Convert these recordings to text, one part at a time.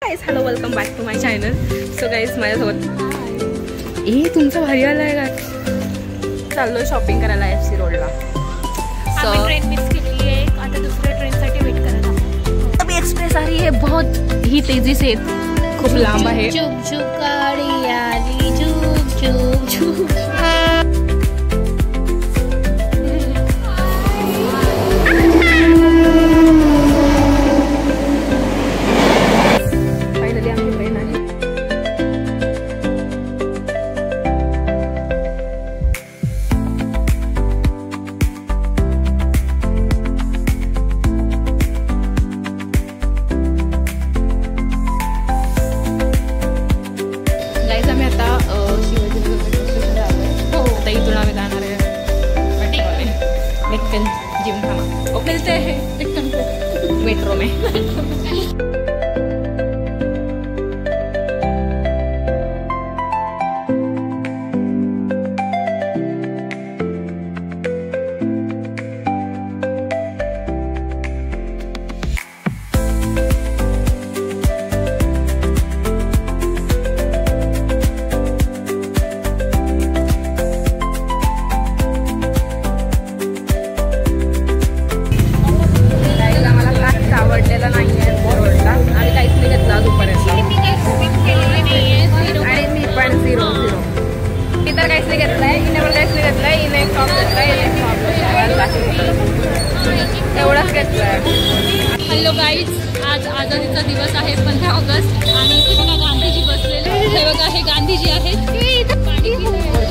Guys hello welcome back to my channel. So guys माझ्यासोबत तुमचं भारी आलं आहे का? चाललो शॉपिंग करायला FC रोडला. आम्ही ट्रेन मिस केली आहे, आता दुसऱ्या ट्रेनसाठी वेट करत आहोत. अभी एक्सप्रेस आ रही है, बहुत ही तेजी से, खूप लांब आहे. चुप चुप गाडी आली, चुप चुप चुप. मिलते हैं मेट्रो में. हॅलो गाईज, आज आझादीचा दिवस आहे 15 ऑगस्ट आणि इथे बघा गांधीजी बसलेले. हे बघा, हे गांधीजी आहेत.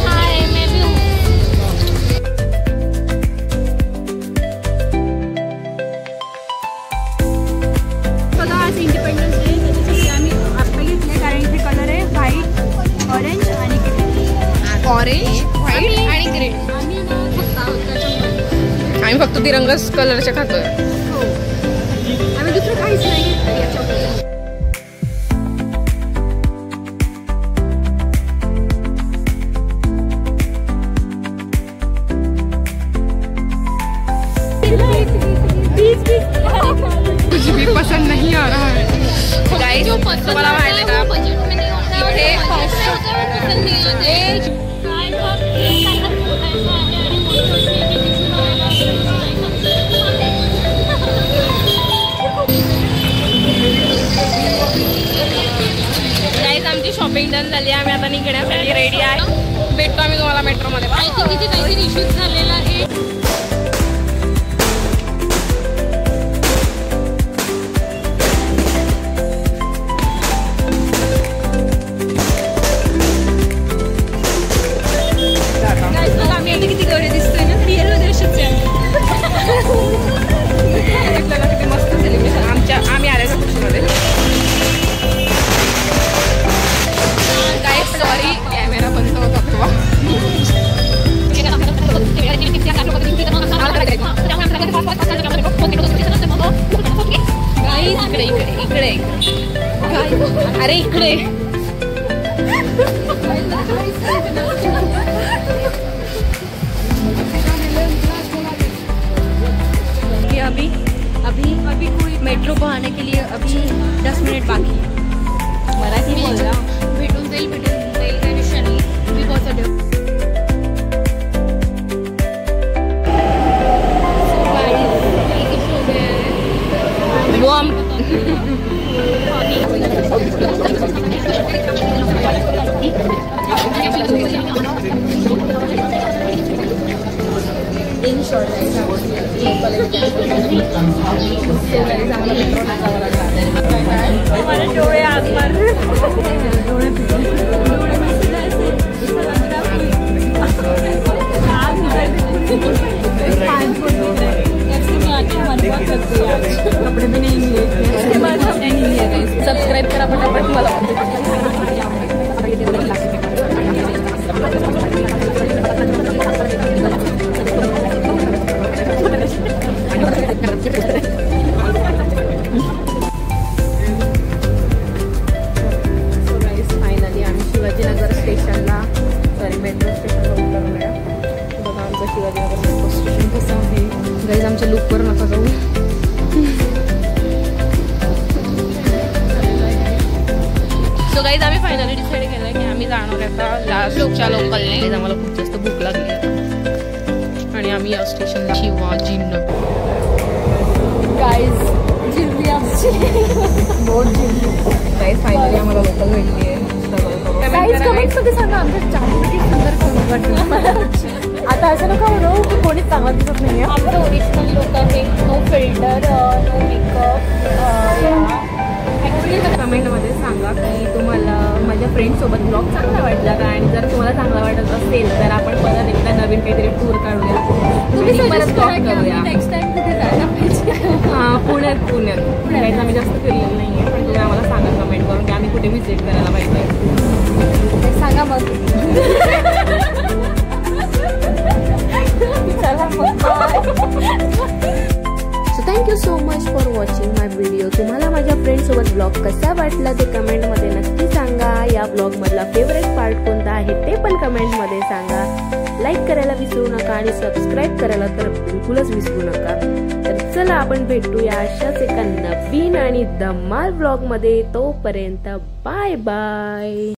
हाय, मैं भी हूँ. बघा, आज इंडिपेंडन्स डे, त्याच्यासाठी आम्ही आत्ता घेतले कारण इथे कलर आहे व्हाईट, ऑरेंज आणि ग्रे. ऑरेंज, व्हाईट आणि ग्रे. आम्ही फक्त तिरंगाच कलरच्या खातोय. आम्ही दुसरं काहीच नाही घेतलं. कुछ भी पसंद नहीं आ रहा है गाइस. तुम्हाला माहिती आहे का, बजट में नहीं होता है, इथे पसंद नहीं आते. गाइस आमची शॉपिंग डन झाली. आम्ही आता निघण्यासाठी रेडी आहे. भेटतो आम्ही तुम्हाला मेट्रोमध्ये. आय थिंक इथे काहीतरी इश्यूज झालेला आहे. आम्ही आता किती गौरी दिसतोय ना, रिअल मध्ये अशीच आहे. आपल्याला किती मस्त सेलिब्रेशन आम्ही आल्याच्या खुशीमध्ये. गाइस सॉरी, कॅमेरा बंद होता तेव्हा. इकडे अरे इकडे. अभी कोई मेट्रो को आने के लिए अभी 10 मिनट बाकी. मराठी बोलला. भेटून जाईल काही विषय नाही. मी पोहोचतो. वो हम इन शॉर्ट हमारे डोळे आग मार कपड़े भी नहीं मिले. सब्सक्राइब करा फटाफट. मला गाईज आम्ही फायनली डिसाईड केलं की आम्ही जाणार आता लास्टच्या लोकलने. आम्हाला खूप जास्त भूक लागली आहे आणि आम्ही या स्टेशनला शिवाजीनगर. गाईज जिंकली आमची बोट जिंकली. गाईज फायनली आम्हाला लोकल भेटली आहे. गाईज कमेंट्समध्ये सांगा आमच्या चॅनल किती सुंदर वाटतं. आता असं नका म्हणू की कोणीच चांगला दिसत नाही आहे. आमचं ओरिजिनल लोक आहे. No filter, no makeup. Actually कमेंटमध्ये सांगा की तुम्हाला माझ्या फ्रेंडसोबत ब्लॉग चांगला वाटला का, आणि जर तुम्हाला चांगला वाटत असेल तर आपण परत एकदा नवीन काहीतरी टूर काढूया. तुम्ही परत ब्लॉग करूया. नेक्स्ट टाइम कुठे जायला पाहिजे. हां, पुण्यात आम्ही जास्त फिरलेलं नाही आहे, पण तुम्ही आम्हाला सांगा कमेंट करून की आम्ही कुठे व्हिजिट करायला पाहिजे. सांगा मग. चला मग. So thank you so much for watching my video. तुम्हाला माझ्या फ्रेंडसोबत ब्लॉग कसा वाटला ते कमेंटमध्ये नक्की सांगा. या ब्लॉगमधला फेवरेट पार्ट कोणता आहे ते पण कमेंटमध्ये सांगा. लाईक करायला विसरू नका आणि सबस्क्राईब करायला तर बिलकुलच विसरू नका. तर चला आपण भेटूया अशाच एका नवीन आणि धमाल ब्लॉगमध्ये. तोपर्यंत बाय बाय.